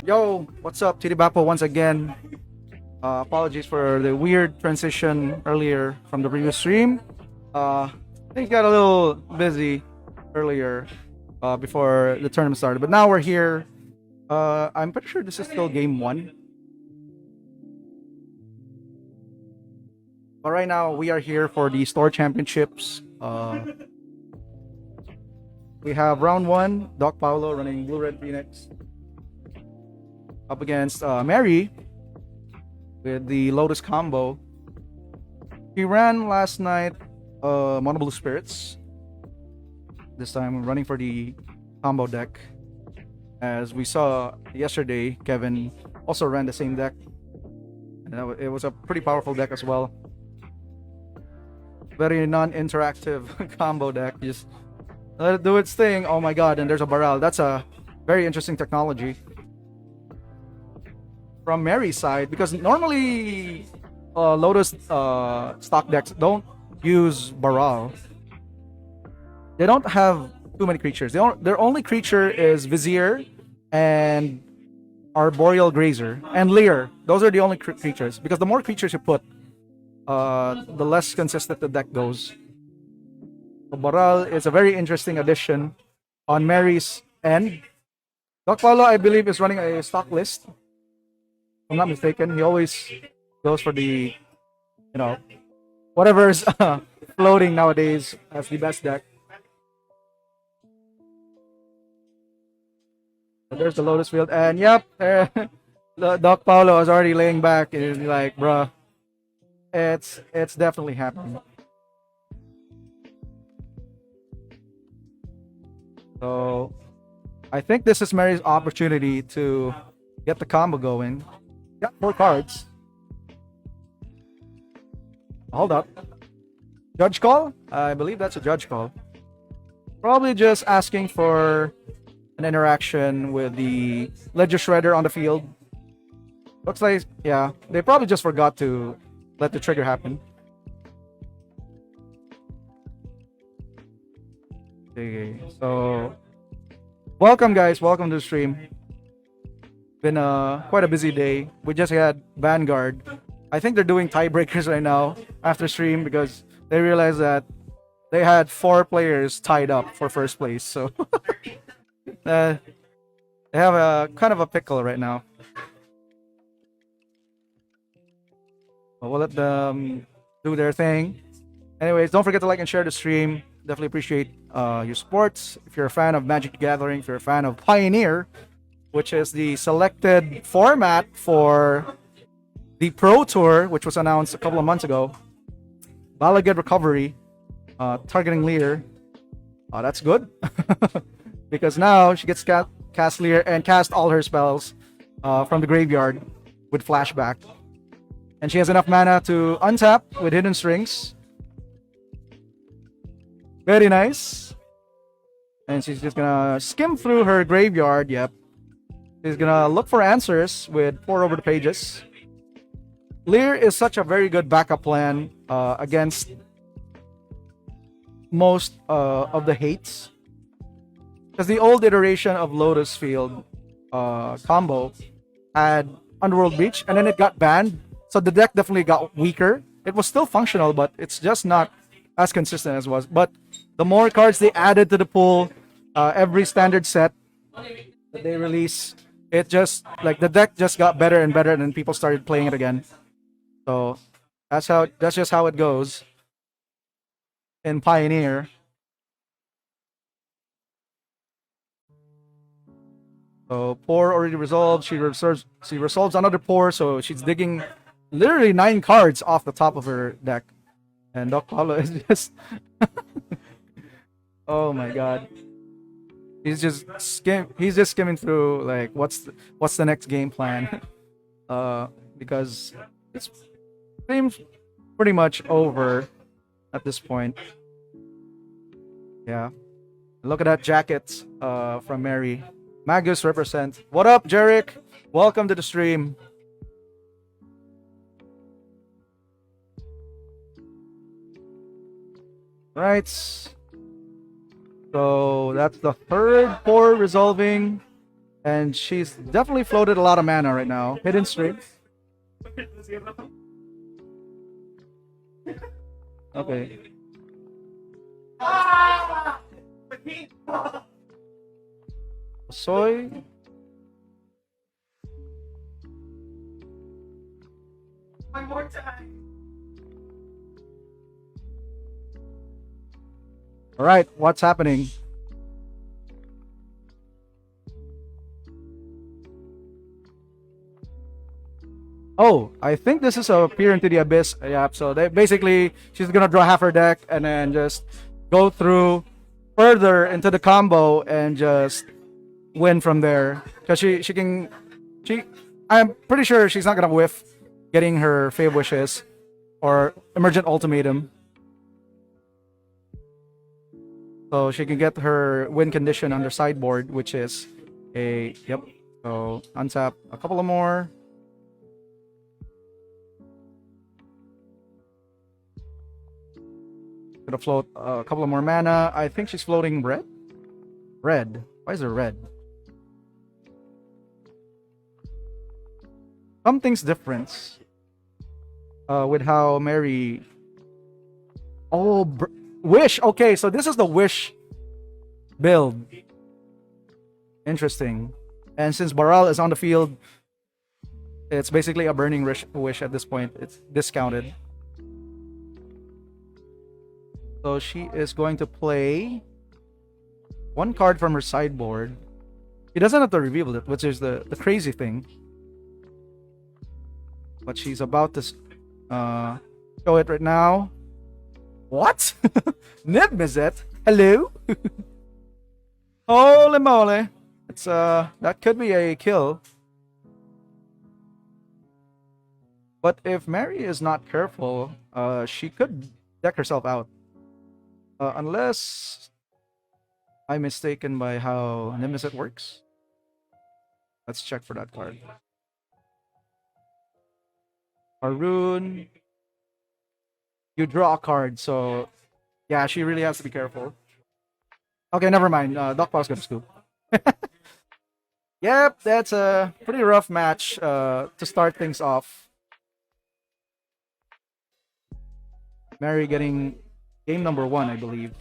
Yo, what's up, Titi Bapo once again. Apologies for the weird transition earlier from the previous stream. I think got a little busy earlier before the tournament started, but now we're here. I'm pretty sure this is still game one. But right now we are here for the store championships. We have round one, Doc Paulo running Blue Red Phoenix up against Mary with the Lotus combo. He ran last night Mono Blue Spirits. This time running for the combo deck. As we saw yesterday, Kevin also ran the same deck. And it was a pretty powerful deck as well. Very non-interactive combo deck. Just let it do its thing. Oh my god, and there's a Baral. That's a very interesting technology. From Mary's side, because normally Lotus stock decks don't use Baral. They don't have too many creatures. Their only creature is Vizier and Arboreal Grazer and Leer. Those are the only creatures, because the more creatures you put, the less consistent the deck goes. So Baral is a very interesting addition on Mary's end. Doc Paulo, I believe, is running a stock list. If I'm not mistaken, he always goes for the, whatever's floating nowadays as the best deck. So there's the Lotus field, and yep, Doc Paulo is already laying back and he's like, bruh, it's definitely happening. So I think this is Mary's opportunity to get the combo going. Got 4 cards. Hold up. Judge call? I believe that's a judge call. Probably just asking for an interaction with the Ledger Shredder on the field. Looks like, yeah, they probably just forgot to let the trigger happen. Okay, so welcome guys, welcome to the stream. Been quite a busy day. We just had Vanguard. I think they're doing tiebreakers right now after stream because they realized that they had 4 players tied up for first place. So they have a kind of a pickle right now. But we'll let them do their thing. Anyways, don't forget to like and share the stream. Definitely appreciate your supports. If you're a fan of Magic the Gathering, if you're a fan of Pioneer, which is the selected format for the Pro Tour, which was announced a couple of months ago. Balagad Recovery, targeting Leer. That's good. Because now she gets cast Leer and cast all her spells from the graveyard with flashback. And she has enough mana to untap with Hidden Strings. Very nice. And she's just gonna skim through her graveyard, yep. She's gonna look for answers with Pour Over the Pages. Leer is such a very good backup plan against most of the hates. Because the old iteration of Lotus Field combo had Underworld Breach and then it got banned. So the deck definitely got weaker. It was still functional, but it's just not as consistent as it was. But the more cards they added to the pool, every standard set that they release, it just, like, the deck just got better and better, and then people started playing it again. So that's just how it goes in Pioneer. So Pour already resolved. She resolves another Pour, so she's digging literally 9 cards off the top of her deck. And Doc Paulo is just oh my god. He's just skimming through, like, what's the next game plan. Because it seems pretty much over at this point. Yeah. Look at that jacket from Mary. Magus represent. What up, Jarek? Welcome to the stream. Right. So that's the third pour resolving. And she's definitely floated a lot of mana right now. Hidden strength. Okay. Soy. One more time. All right, what's happening? Oh, I think this is a peer into the abyss. Yeah, so they basically she's gonna draw half her deck and then just go through further into the combo and just win from there. Because I'm pretty sure she's not gonna whiff getting her Fave Wishes or Emergent Ultimatum. So she can get her win condition on the sideboard, which is a yep. So untap a couple of more. Gonna float a couple of more mana. I think she's floating red. Red. Why is there red? Something's different with how Mary. Oh, Wish. Okay, so this is the Wish build. Interesting. And since Baral is on the field, it's basically a burning wish at this point. It's discounted. So she is going to play one card from her sideboard. She doesn't have to reveal it, which is the crazy thing. But she's about to show it right now. What? Nib Izzet? Hello? Holy moly. It's that could be a kill. But if Mary is not careful, she could deck herself out. Unless I'm mistaken by how Izzet works. Let's check for that card. Arun. You draw a card, so yeah, she really has to be careful. Okay, never mind. Doc Pow's gonna scoop. Yep, that's a pretty rough match to start things off. Mary getting game number 1, I believe.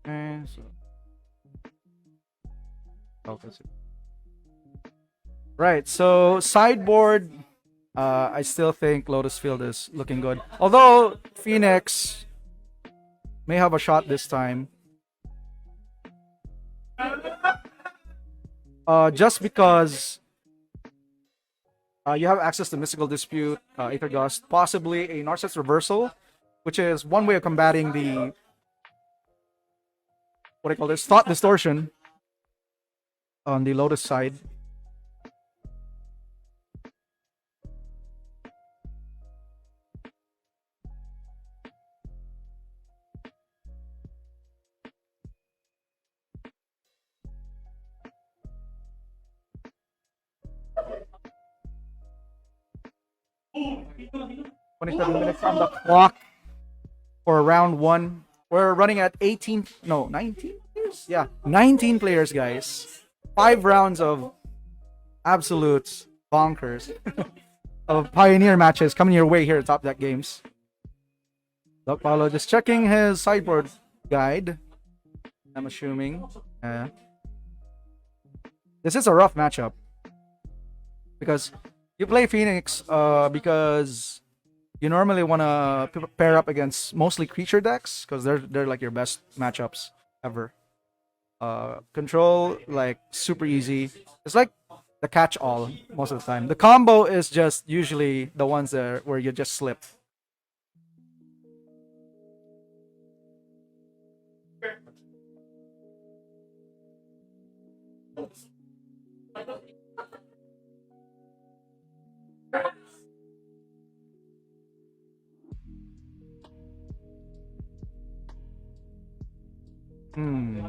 And so, right, so sideboard, I still think Lotus Field is looking good. Although Phoenix may have a shot this time. Just because you have access to Mystical Dispute, Aether Gust, possibly a Narset's Reversal, which is one way of combating the what do I call this? Thought Distortion on the Lotus side. "27 minutes on the clock for round 1. We're running at 19 players? Yeah, 19 players, guys. 5 rounds of absolute bonkers of Pioneer matches coming your way here at Top Deck Games. Doc Paulo just checking his sideboard guide. I'm assuming. This is a rough matchup. Because you play Phoenix because you normally want to pair up against mostly creature decks because they're like your best matchups ever. Control, like, super easy. It's like the catch-all most of the time. The combo is just usually the ones that where you just slip. Hmm.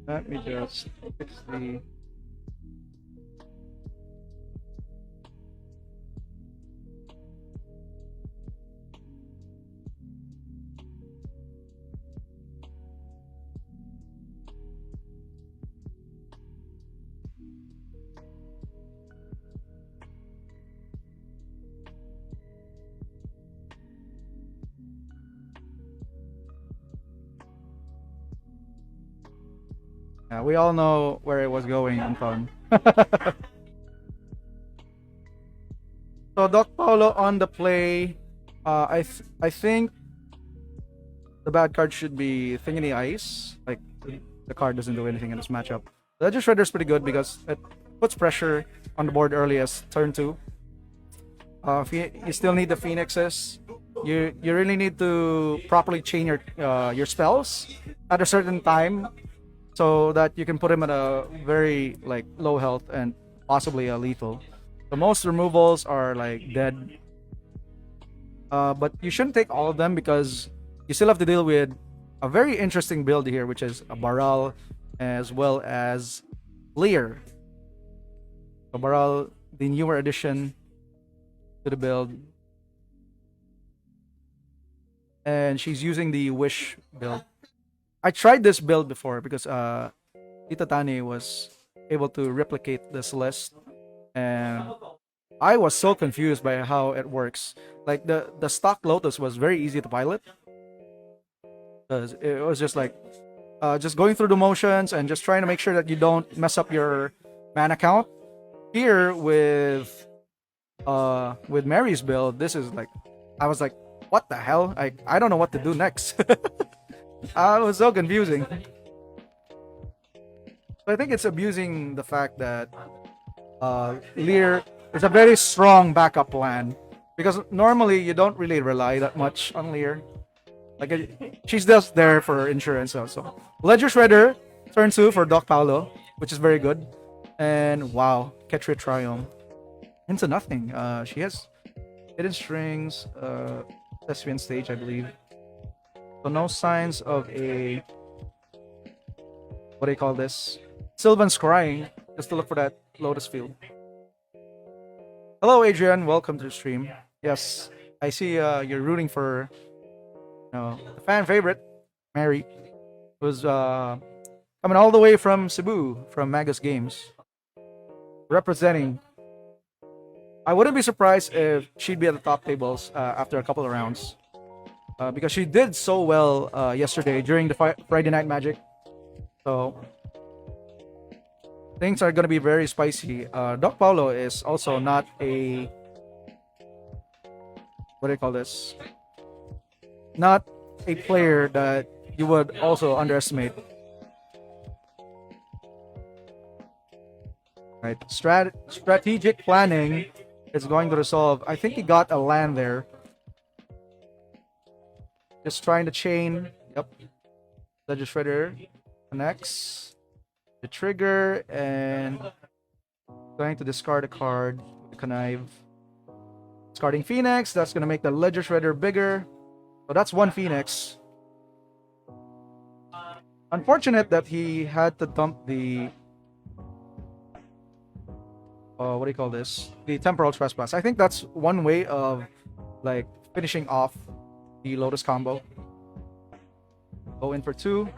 Let me just fix the. Yeah, we all know where it was going, Anton. So Doc Paulo on the play. I think the bad card should be Thing in the Ice. Like the card doesn't do anything in this matchup. The Ledger Shredder is pretty good because it puts pressure on the board early as turn 2. You still need the Phoenixes. You really need to properly chain your spells at a certain time so that you can put him at a very like low health and possibly a lethal. The most removals are like dead, but you shouldn't take all of them because you still have to deal with a very interesting build here, which is a Baral as well as Lear. So Baral, the newer addition to the build, and she's using the Wish build. I tried this build before because Tita Tani was able to replicate this list, and I was so confused by how it works. Like the stock Lotus was very easy to pilot because it was just like just going through the motions and just trying to make sure that you don't mess up your mana count. Here with Mary's build, this is like I was like, what the hell? I don't know what to do next. It was so confusing. So I think it's abusing the fact that Lear is a very strong backup plan because normally you don't really rely that much on Lear. Like she's just there for insurance also. Ledger Shredder turn 2 for Doc Paulo, which is very good. And wow, Ketria Triumph into nothing. She has hidden strings, Thespian stage, I believe. So no signs of a what do you call this? Sylvan's crying just to look for that Lotus field. Hello, Adrian. Welcome to the stream. Yes, I see you're rooting for a fan favorite, Mary, who's coming all the way from Cebu, from Magus Games, representing. I wouldn't be surprised if she'd be at the top tables after a couple of rounds. Because she did so well yesterday during the Friday Night Magic. So things are going to be very spicy. Doc Paulo is also not a what do you call this? Not a player that you would also underestimate. Right, strategic planning is going to resolve. I think he got a land there. Just trying to chain. Yep. Ledger Shredder connects the trigger and going to discard a card. Connive. Discarding Phoenix. That's going to make the Ledger Shredder bigger. So that's one Phoenix. Unfortunate that he had to dump the what do you call this? The Temporal Trespass. I think that's one way of like finishing off the Lotus combo. Go in for 2.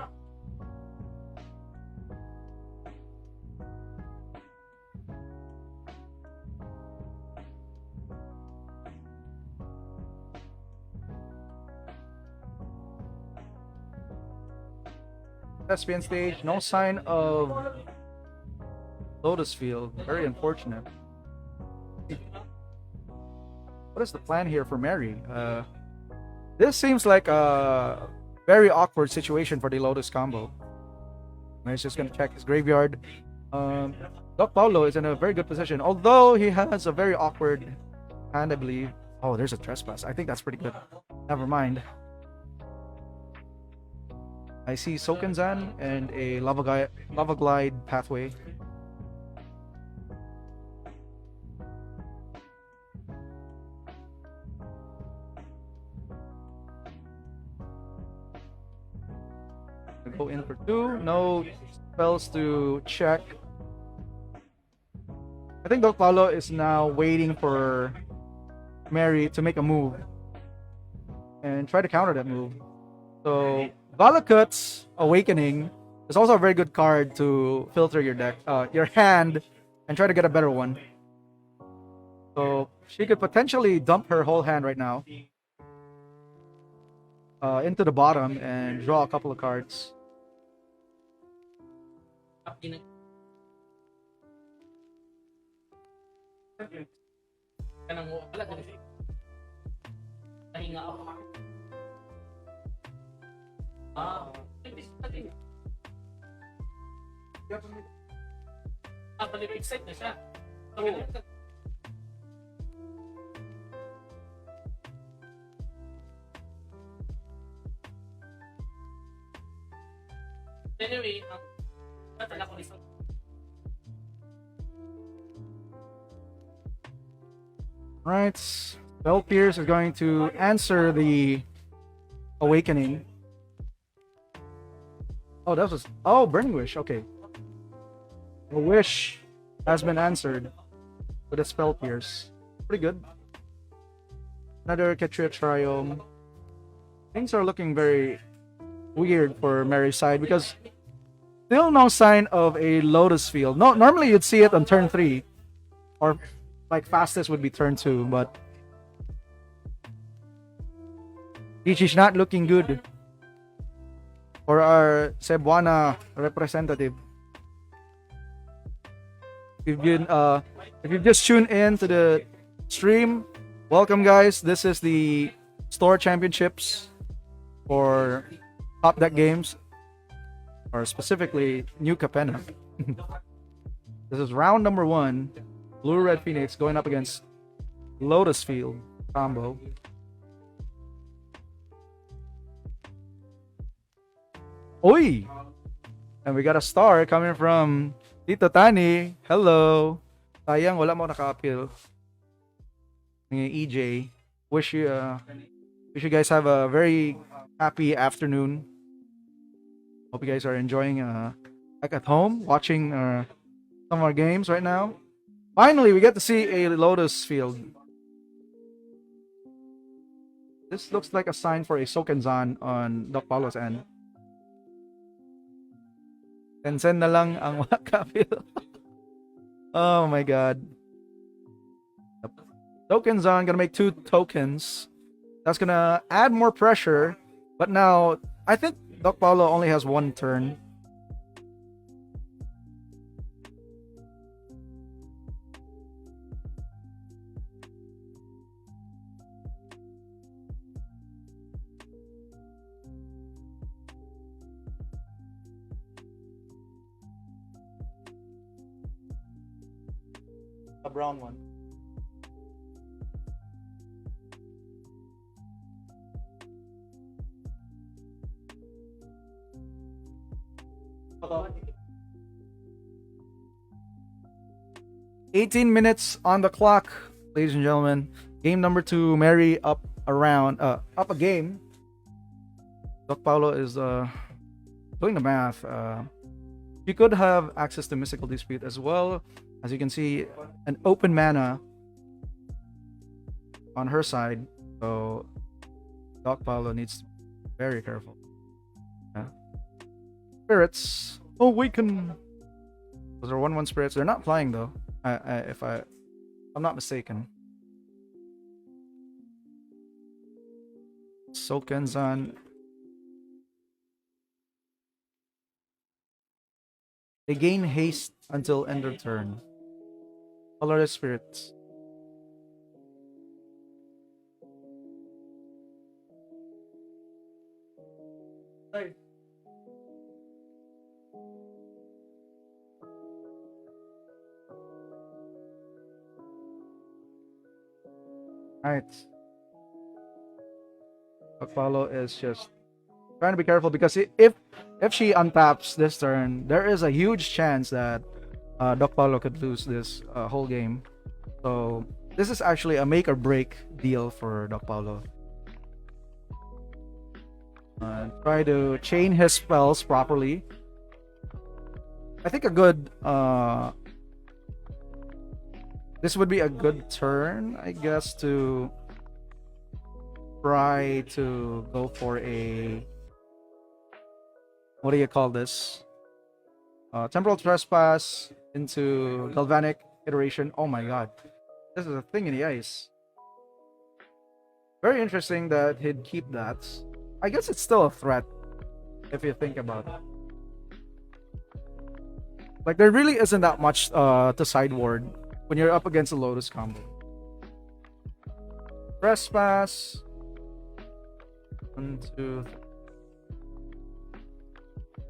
Thespian stage, no sign of Lotus field. Very unfortunate. What is the plan here for Mary? This seems like very awkward situation for the Lotus combo. He's just gonna check his graveyard. Um, Doc Paulo is in a very good position, although he has a very awkward hand, I believe. Oh, there's a trespass. I think that's pretty good. Never mind. I see Sokenzan and a Lava Glide pathway. Go in for 2. No spells to check. I think Doc Paulo is now waiting for Mary to make a move and try to counter that move. So Valakut's Awakening is also a very good card to filter your deck, your hand, and try to get a better one. So she could potentially dump her whole hand right now into the bottom and draw a couple of cards. Excited na siya. Anyway, natala ko isang Right, Bell Pierce is going to answer the Awakening. Oh, that was Burning Wish. Okay, the wish has been answered with a Spell Pierce. Pretty good. Another Ketria Triome. Things are looking very weird for Mary's side because still no sign of a Lotus field. No, normally you'd see it on turn 3, or like fastest would be turn 2, but Ichi's not looking good for our Cebuana representative. If you've just tuned in to the stream, welcome guys. This is the store championships for Top Deck games, or specifically New Capenna. This is round number 1. Blue Red Phoenix going up against Lotus Field combo. Oi! And we got a star coming from Tito Tani. Hello. Sayang wala mo naka-appeal. EJ. Wish you guys have a very happy afternoon. Hope you guys are enjoying back at home watching some of our games right now. Finally, we get to see a Lotus field. This looks like a sign for a Sokenzan on Doc Paulo's end. Tencent na lang ang wakapil. Oh my god. Sokenzan gonna make 2 tokens. That's gonna add more pressure. But now, I think Doc Paulo only has 1 turn. A brown one. About 18 minutes on the clock, ladies and gentlemen. Game number 2, Mary up a game. Doc Paulo is doing the math. She could have access to Mystical Dispute as well. As you can see, an open mana on her side. So Doc Paulo needs to be very careful. Yeah. Spirits awaken. Those are 1/1 spirits. They're not flying though. If I'm not mistaken. Sokenzan. They gain haste until end of turn. Colorless spirits. Right. Right. Apollo is just trying to be careful because if she untaps this turn, there is a huge chance that Doc Paulo could lose this whole game. So this is actually a make or break deal for Doc Paulo. Try to chain his spells properly. I think a good this would be a good turn, I guess, to try to go for a, what do you call this? Temporal Trespass into Galvanic Iteration. Oh my god. This is a thing in the ice. Very interesting that he'd keep that. I guess it's still a threat if you think about it. Like, there really isn't that much to sideboard when you're up against a Lotus combo. Trespass. 1, 2, 3.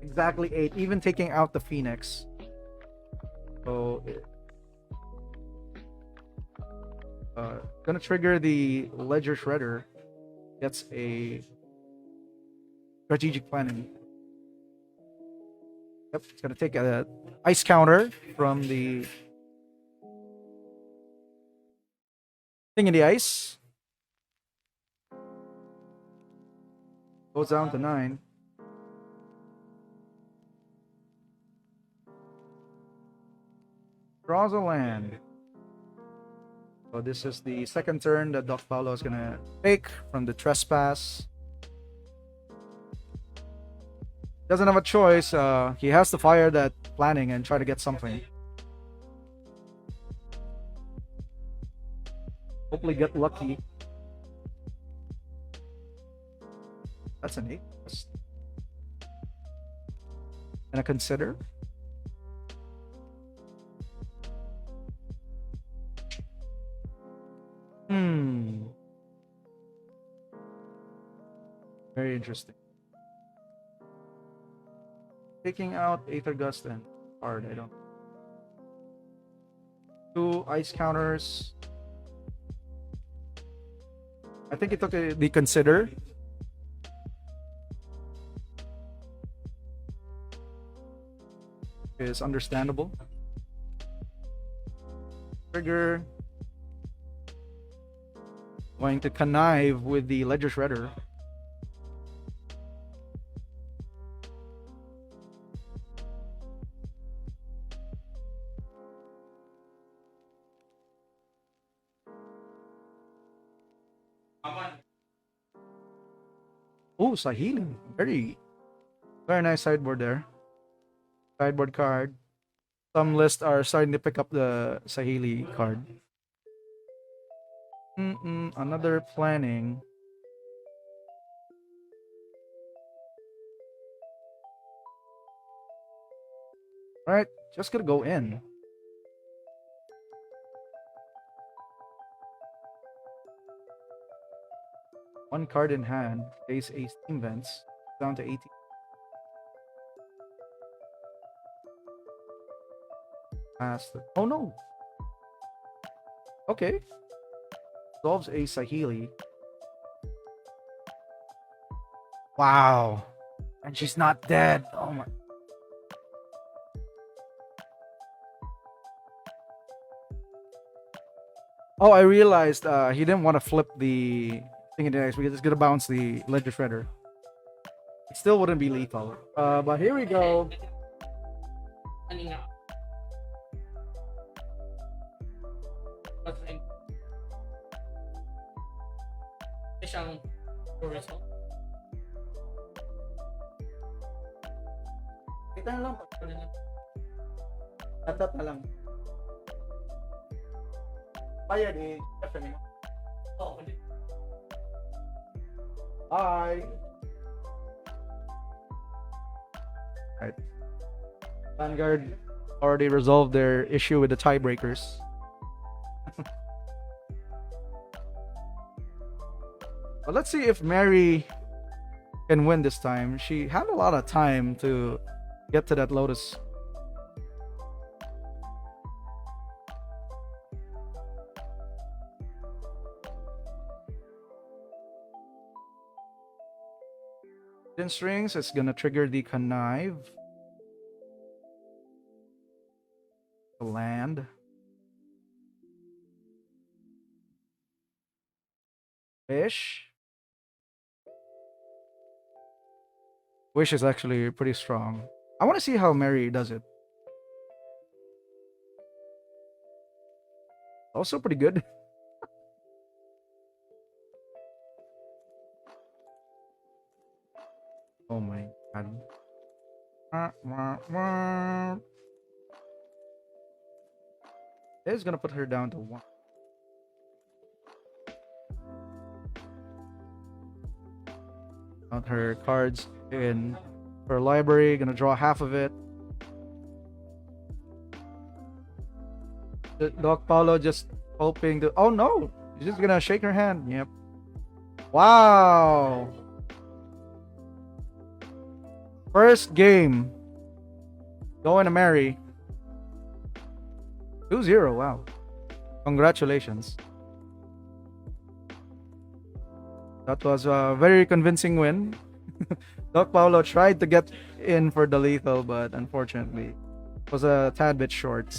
Exactly 8, even taking out the Phoenix. So gonna trigger the Ledger Shredder. Gets a strategic planning. Yep, it's gonna take a ice counter from the thing in the ice. Goes down to 9. Draws a land. So this is the second turn that Doc Paulo is gonna take from the Trespass. Doesn't have a choice. He has to fire that planning and try to get something. Hopefully get lucky. That's an 8. Gonna consider. Very interesting. Taking out Aether Gust and hard, I don't. 2 ice counters. I think it took the consider. Is understandable. Trigger. Going to connive with the Ledger Shredder. Oh, Sahili. Very nice sideboard there. Sideboard card. Some lists are starting to pick up the Sahili card. Another planning. Alright, just gonna go in. One card in hand. Face Ace Team Vents. Down to 18. Oh no. Okay. Solves a Sahili. Wow. And she's not dead. Oh my. Oh, I realized he didn't want to flip the thing in the ice. We're just gonna bounce the Ledger Shredder. It still wouldn't be lethal. But here we go. Siyang tourism. Kita na lang. Tatat na lang. Bayad eh. Stephanie. Oh, hindi. Hi. Alright. Vanguard already resolved their issue with the tiebreakers. But let's see if Mary can win this time. She had a lot of time to get to that Lotus. Ten strings, it's gonna trigger the connive. The land. Fish. Wish is actually pretty strong. I want to see how Mary does it. Also pretty good. Oh my god. It's gonna put her down to 1. Count her cards in her library. Gonna draw half of it. Doc Paulo just hoping to. Oh no! She's just gonna shake her hand. Yep. Wow. First game. Going to Mary. 2-0. Wow. Congratulations. That was a very convincing win. Doc Paulo tried to get in for the lethal, but unfortunately, it was a tad bit short.